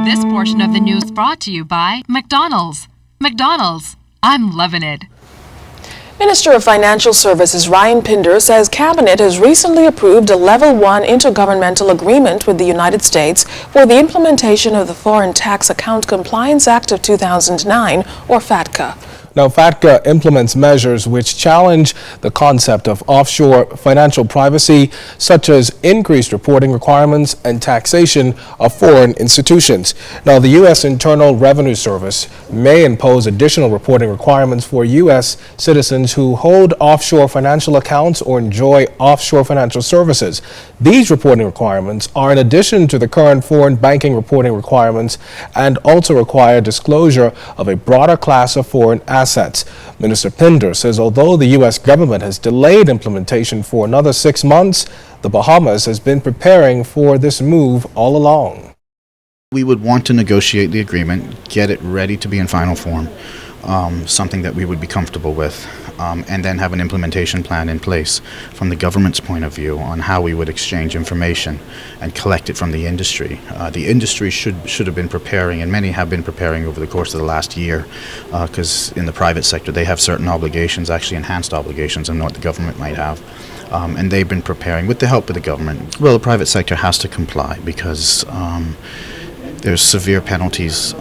This portion of the news brought to you by McDonald's. McDonald's, I'm loving it. Minister of Financial Services Ryan Pinder says Cabinet has recently approved a Level 1 intergovernmental agreement with the United States for the implementation of the Foreign Tax Account Compliance Act of 2009, or FATCA. Now, FATCA implements measures which challenge the concept of offshore financial privacy, such as increased reporting requirements and taxation of foreign institutions. Now, the U.S. Internal Revenue Service may impose additional reporting requirements for U.S. citizens who hold offshore financial accounts or enjoy offshore financial services. These reporting requirements are in addition to the current foreign banking reporting requirements and also require disclosure of a broader class of foreign assets. Minister Pinder says although the U.S. government has delayed implementation for another 6 months, the Bahamas has been preparing for this move all along. We would want to negotiate the agreement, get it ready to be in final form, something that we would be comfortable with, and then have an implementation plan in place from the government's point of view on how we would exchange information and collect it from the industry. The industry should have been preparing, and many have been preparing over the course of the last year, because in the private sector they have certain obligations, actually enhanced obligations on what the government might have. And they've been preparing with the help of the government. Well, the private sector has to comply because there's severe penalties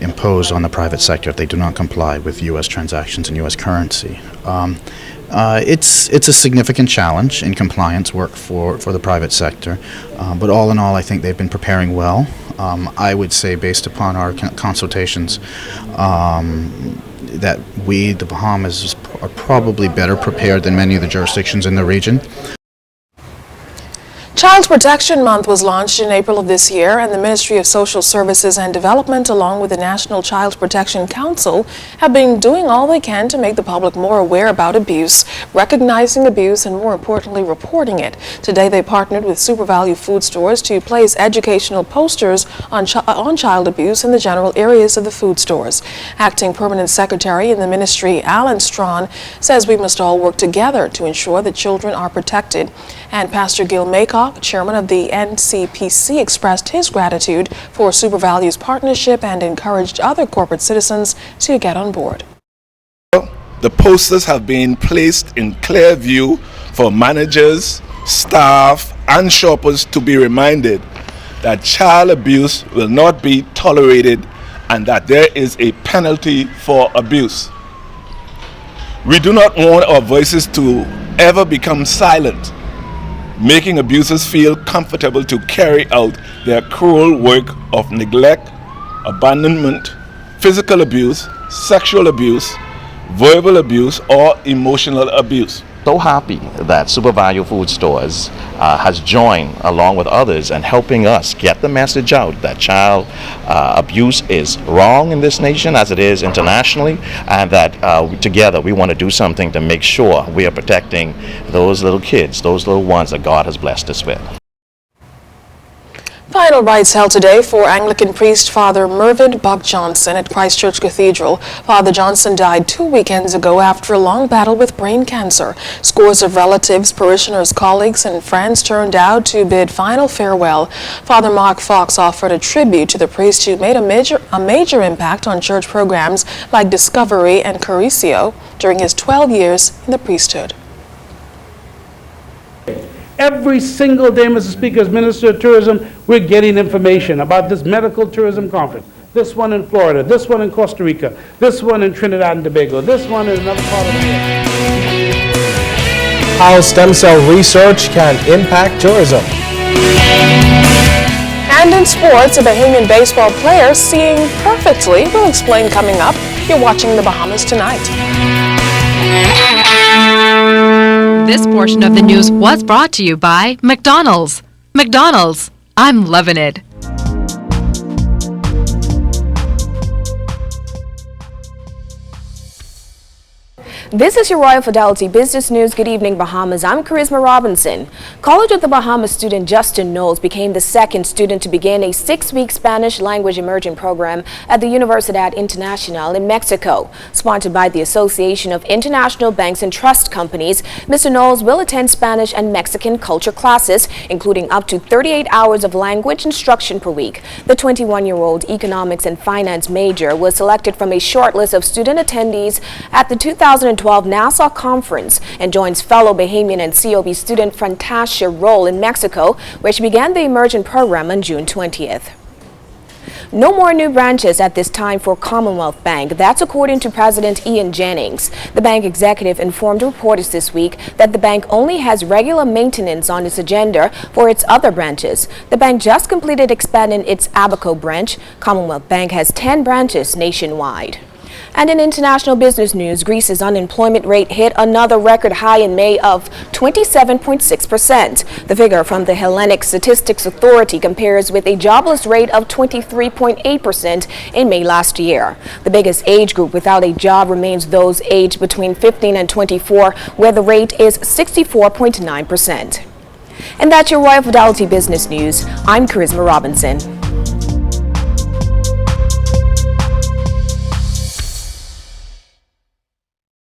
imposed on the private sector if they do not comply with U.S. transactions and U.S. currency. It's a significant challenge in compliance work for the private sector, but all in all, I think they've been preparing well. I would say, based upon our consultations, that we, the Bahamas, are probably better prepared than many of the jurisdictions in the region. Child Protection Month was launched in April of this year, and the Ministry of Social Services and Development, along with the National Child Protection Council, have been doing all they can to make the public more aware about abuse, recognizing abuse, and more importantly, reporting it. Today, they partnered with Super Value food stores to place educational posters on child abuse in the general areas of the food stores. Acting Permanent Secretary in the Ministry, Alan Strawn, says we must all work together to ensure that children are protected. And Pastor Gil Maycock, chairman of the NCPC, expressed his gratitude for Super Value's partnership and encouraged other corporate citizens to get on board. The posters have been placed in clear view for managers, staff, and shoppers to be reminded that child abuse will not be tolerated and that there is a penalty for abuse. We do not want our voices to ever become silent, making abusers feel comfortable to carry out their cruel work of neglect, abandonment, physical abuse, sexual abuse, verbal abuse, or emotional abuse. So happy that Super Value Food Stores has joined along with others and helping us get the message out that child abuse is wrong in this nation as it is internationally, and that together we want to do something to make sure we are protecting those little kids, those little ones that God has blessed us with. Final rites held today for Anglican priest Father Mervyn Buck Johnson at Christ Church Cathedral. Father Johnson died 2 weekends ago after a long battle with brain cancer. Scores of relatives, parishioners, colleagues, and friends turned out to bid final farewell. Father Mark Fox offered a tribute to the priest who made a major impact on church programs like Discovery and Caricio during his 12 years in the priesthood. Every single day, Mr. Speaker, as Minister of Tourism, we're getting information about this medical tourism conference. This one in Florida, this one in Costa Rica, this one in Trinidad and Tobago, this one in another part of the world. How stem cell research can impact tourism. And in sports, a Bahamian baseball player seeing perfectly will explain coming up. You're watching the Bahamas Tonight. This portion of the news was brought to you by McDonald's. McDonald's, I'm loving it. This is your Royal Fidelity Business News. Good evening, Bahamas. I'm Charisma Robinson. College of the Bahamas student Justin Knowles became the second student to begin a 6-week Spanish language immersion program at the Universidad Internacional in Mexico. Sponsored by the Association of International Banks and Trust Companies, Mr. Knowles will attend Spanish and Mexican culture classes, including up to 38 hours of language instruction per week. The 21-year-old economics and finance major was selected from a short list of student attendees at the 2012 Nassau Conference and joins fellow Bahamian and COB student Fantasia Roll in Mexico, where she began the immersion program on June 20th. No more new branches at this time for Commonwealth Bank. That's according to President Ian Jennings. The bank executive informed reporters this week that the bank only has regular maintenance on its agenda for its other branches. The bank just completed expanding its Abaco branch. Commonwealth Bank has 10 branches nationwide. And in international business news, Greece's unemployment rate hit another record high in May of 27.6%. The figure from the Hellenic Statistics Authority compares with a jobless rate of 23.8% in May last year. The biggest age group without a job remains those aged between 15 and 24, where the rate is 64.9%. And that's your Royal Fidelity Business News. I'm Charisma Robinson.